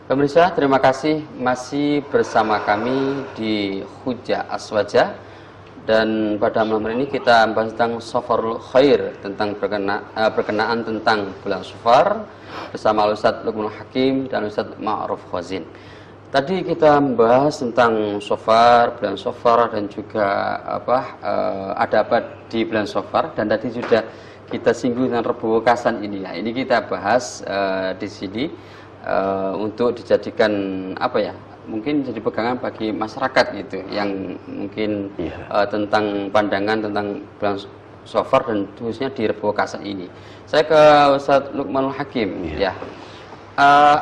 Pemirsa, terima kasih masih bersama kami di Hujah Aswaja. Dan pada malam hari ini kita membahas tentang Safarul Khair, tentang berkenaan tentang bulan Safar bersama Ustadz Luqmanul Hakim dan Ustadz Ma'ruf Khazin. Tadi kita membahas tentang Safar, bulan Safar, dan juga ada apa di bulan Safar, dan tadi sudah kita singgung tentang Rebu Wekasan ini. Nah, ini kita bahas di sini untuk dijadikan mungkin jadi pegangan bagi masyarakat gitu, yang mungkin tentang pandangan tentang bulan Safar dan khususnya di Rebu Wekasan ini. Saya ke Ustadz Luqmanul Hakim.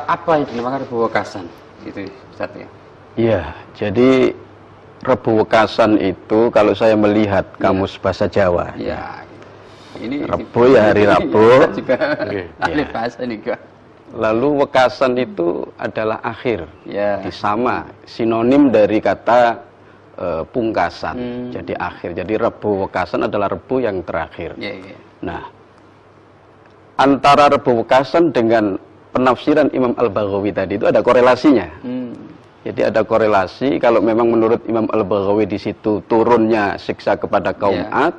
Apa yang dinamakan Rebu Wekasan itu, Ustadz ya? Iya, jadi Rebu Wekasan itu kalau saya melihat kamus bahasa Jawa. Ini Rebu ya hari Rabu. Ahli bahasa nih kak. Lalu wekasan itu adalah akhir, disama sinonim dari kata pungkasan. Jadi akhir. Jadi Rebu Wekasan adalah Rebu yang terakhir. Nah, antara Rebu Wekasan dengan penafsiran Imam Al-Baghawi tadi itu ada korelasinya. Jadi ada korelasi. Kalau memang menurut Imam Al-Baghawi di situ turunnya siksa kepada kaum Ad,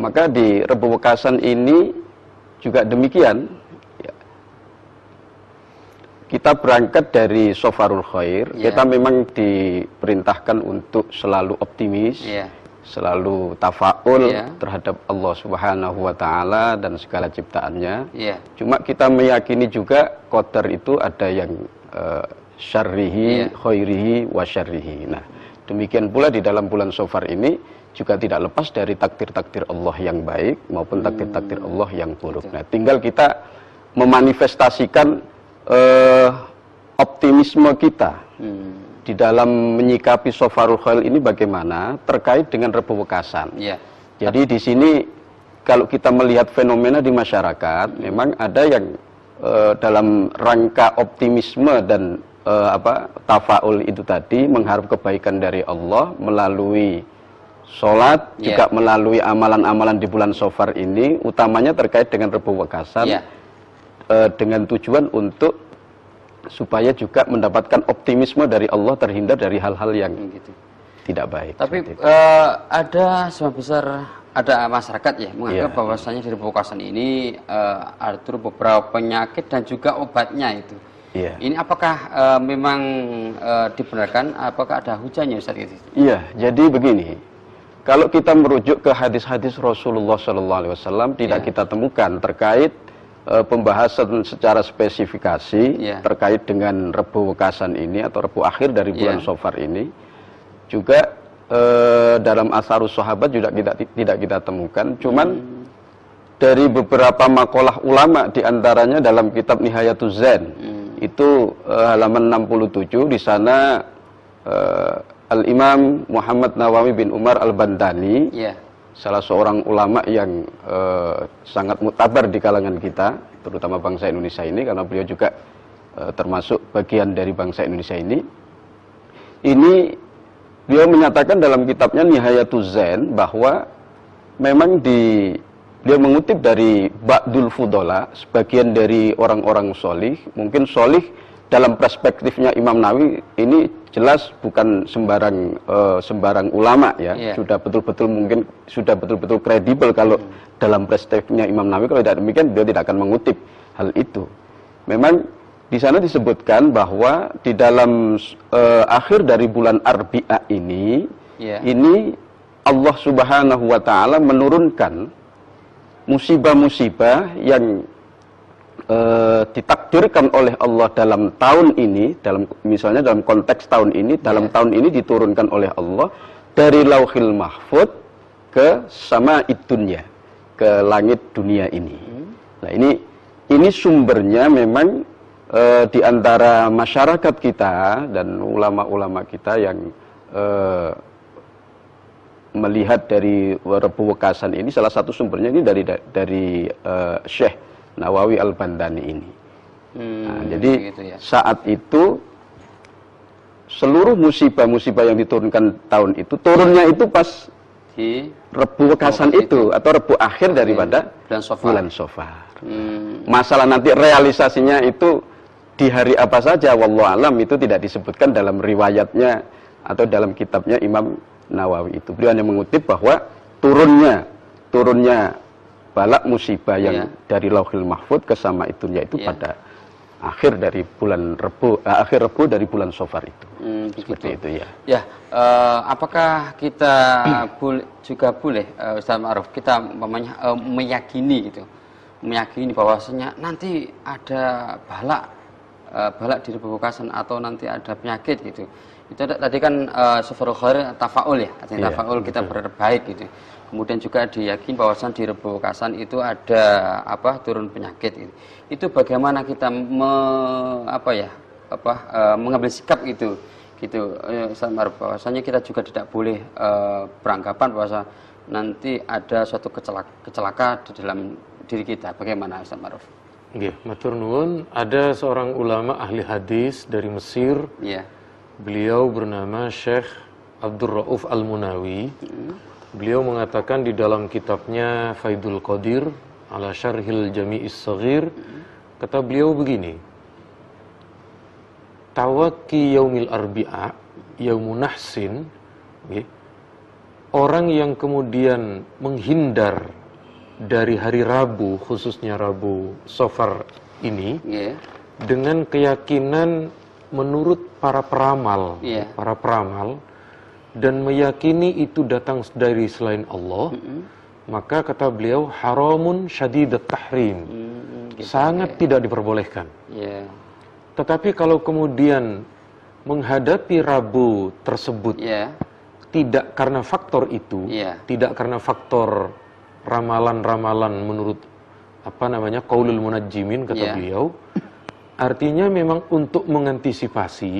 maka di Rebu Wekasan ini juga demikian. Kita berangkat dari Safarul Khair, kita memang diperintahkan untuk selalu optimis, selalu tafaul terhadap Allah Subhanahu wa Ta'ala dan segala ciptaannya. Cuma kita meyakini juga qadar itu ada yang syarrihi, khairihi, wa syarrihi. Nah, demikian pula di dalam bulan Safar ini juga tidak lepas dari takdir-takdir Allah yang baik maupun takdir-takdir Allah yang buruk. Nah, tinggal kita memanifestasikan optimisme kita di dalam menyikapi Safarul Khair ini bagaimana terkait dengan Rebu Wekasan. Jadi di sini kalau kita melihat fenomena di masyarakat, memang ada yang dalam rangka optimisme dan tafaul itu tadi, mengharap kebaikan dari Allah melalui sholat, juga melalui amalan-amalan di bulan Safar ini, utamanya terkait dengan Rebu Wekasan. Dengan tujuan untuk supaya juga mendapatkan optimisme dari Allah, terhindar dari hal-hal yang tidak baik. Tapi ada sebagian besar ada masyarakat menganggap bahwasanya di Rebu Wekasan ini ada beberapa penyakit dan juga obatnya itu. Ini apakah memang dibenarkan? Apakah ada hujannya, Ustaz? Jadi begini. Kalau kita merujuk ke hadis-hadis Rasulullah SAW, tidak kita temukan terkait pembahasan secara spesifikasi terkait dengan Rebu Wekasan ini atau Rebu akhir dari bulan Safar ini. Juga dalam Asharus Sahabat juga tidak kita temukan. Cuman dari beberapa makalah ulama, diantaranya dalam kitab Nihayatuz Zain, itu halaman 67, di sana Al-Imam Muhammad Nawawi bin Umar Al-Bantani, salah seorang ulama yang sangat muktabar di kalangan kita, terutama bangsa Indonesia ini, karena beliau juga termasuk bagian dari bangsa Indonesia ini. Ini beliau menyatakan dalam kitabnya Nihayatuz Zain bahwa memang beliau mengutip dari Ba'dul Fudola, sebagian dari orang-orang solih. Mungkin solih dalam perspektifnya Imam Nawawi ini jelas bukan sembarang ulama sudah betul-betul kredibel kalau dalam perspektifnya Imam Nawawi. Kalau tidak demikian beliau tidak akan mengutip hal itu. Memang di sana disebutkan bahwa di dalam akhir dari bulan Arbi'ah ini Allah Subhanahu wa Ta'ala menurunkan musibah-musibah yang ditakdirkan oleh Allah dalam tahun ini, misalnya dalam konteks tahun ini, dalam tahun ini diturunkan oleh Allah dari Lauhil Mahfud ke Sama'id Dunya, ke langit dunia ini. Nah, ini sumbernya memang di antara masyarakat kita dan ulama-ulama kita yang melihat dari Rebu Wekasan ini, salah satu sumbernya ini dari Syekh Nawawi Al-Bandani ini. Nah, jadi gitu ya. saat itu seluruh musibah-musibah yang diturunkan tahun itu, turunnya itu pas Di Rebu Wekasan itu, atau Rebu akhir daripada bulan Safar. Masalah nanti realisasinya itu di hari apa saja, wallahu alam, itu tidak disebutkan dalam riwayatnya atau dalam kitabnya Imam Nawawi itu. Beliau hanya mengutip bahwa turunnya balak musibah yang dari Lauhil Mahfud ke Sama itunya itu pada akhir dari bulan Rebu, akhir Rebu dari bulan Safar itu. Seperti itu ya. Ya, apakah kita juga boleh, Ustaz Ma'ruf, kita meyakini bahwasanya nanti ada balak di Rebu Wekasan atau nanti ada penyakit gitu. Itu tadi kan Safarul Khair tafaul ya, artinya tafaul kita berharap baik gitu. Kemudian juga diyakini bahwasan di Rebu Wekasan itu ada turun penyakit gitu. Itu bagaimana kita mengambil sikap gitu Ustaz Ma'ruf, bahwasanya kita juga tidak boleh beranggapan bahwa nanti ada suatu kecelaka di dalam diri kita. Bagaimana Ustaz Ma'ruf? Nggih, matur nuwun. Ada seorang ulama ahli hadis dari Mesir. Beliau bernama Syekh Abdul Rauf Al-Munawi. Beliau mengatakan di dalam kitabnya Faidul Qadir ala Syarhil Jami'is Shaghir, kata beliau begini: Tawakki yaumil arbi'a yaumun nahsin, orang yang kemudian menghindar dari hari Rabu, khususnya Rabu Safar ini, dengan keyakinan menurut para peramal, dan meyakini itu datang dari selain Allah, maka kata beliau haramun syadidat tahrim, sangat tidak diperbolehkan. Tetapi kalau kemudian menghadapi Rabu tersebut tidak karena faktor itu, tidak karena faktor ramalan-ramalan menurut qaulul munajjimin, kata beliau, artinya memang untuk mengantisipasi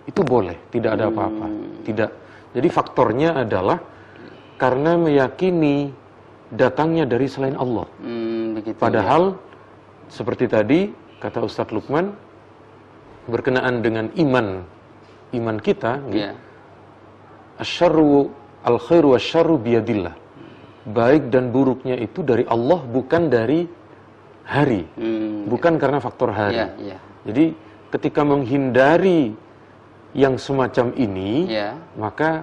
itu boleh, tidak ada apa-apa. Tidak. Jadi faktornya adalah karena meyakini datangnya dari selain Allah. Padahal seperti tadi kata Ustadz Lukman, berkenaan dengan iman kita, asyarru al-khairu wasyarru biyadillah. Baik dan buruknya itu dari Allah, bukan dari hari, bukan karena faktor hari. Jadi ketika menghindari yang semacam ini, maka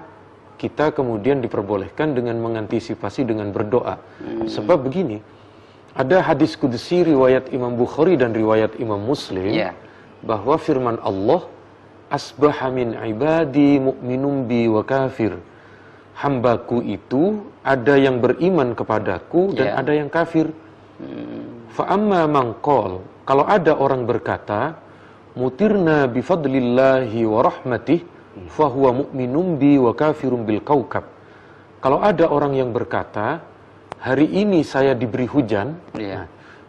kita kemudian diperbolehkan dengan mengantisipasi dengan berdoa. Sebab begini, ada hadis qudsi riwayat Imam Bukhari dan riwayat Imam Muslim, bahwa firman Allah, asbaha min ibadi mu'minun bi wa kafir. Hambaku itu ada yang beriman kepadaku dan ada yang kafir. Fa amma man qala, kalau ada orang berkata, mutirna bi fadlillahi wa rahmatih fa huwa mu'minun bi wa kafirun bil kaukab. Kalau ada orang yang berkata, hari ini saya diberi hujan,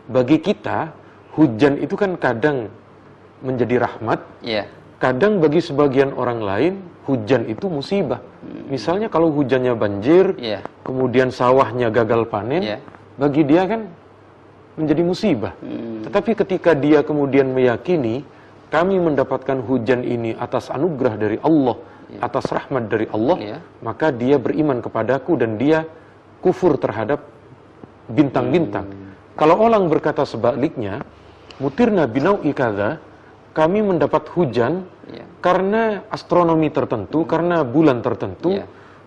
bagi kita hujan itu kan kadang menjadi rahmat, kadang bagi sebagian orang lain hujan itu musibah. Misalnya kalau hujannya banjir, kemudian sawahnya gagal panen, bagi dia kan menjadi musibah. Tetapi ketika dia kemudian meyakini kami mendapatkan hujan ini atas anugerah dari Allah, atas rahmat dari Allah, maka dia beriman kepadaku dan dia kufur terhadap bintang-bintang. Kalau orang berkata sebaliknya, mutirna binau'i kadza, kami mendapat hujan karena astronomi tertentu, karena bulan tertentu,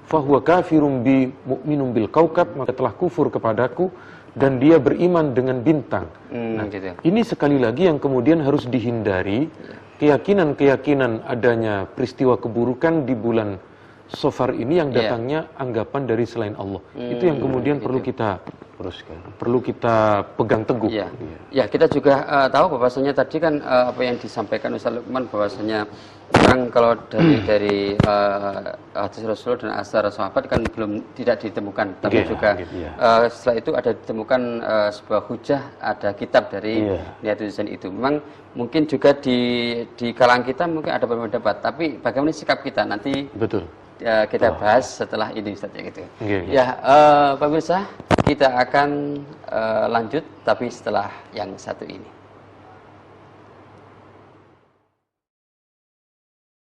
fahuwa kafirun bi mu'minun bil kaukab, maka telah kufur kepadaku dan dia beriman dengan bintang. Ini sekali lagi yang kemudian harus dihindari, keyakinan-keyakinan adanya peristiwa keburukan di bulan Safar ini yang datangnya anggapan dari selain Allah. Itu yang kemudian perlu kita pegang teguh. Ya, kita juga tahu bahwasanya tadi kan apa yang disampaikan Ustaz Lukman, bahwasanya orang kalau dari hadis Rasul dan asar sahabat kan tidak ditemukan, tapi juga setelah itu ada ditemukan sebuah hujah, ada kitab dari Niyatul Zain itu. Memang mungkin juga di kalangan kita mungkin ada beberapa pendapat, tapi bagaimana sikap kita nanti kita bahas setelah ini Ustaz ya gitu. Ya, pemirsa, kita akan lanjut tapi setelah yang satu ini.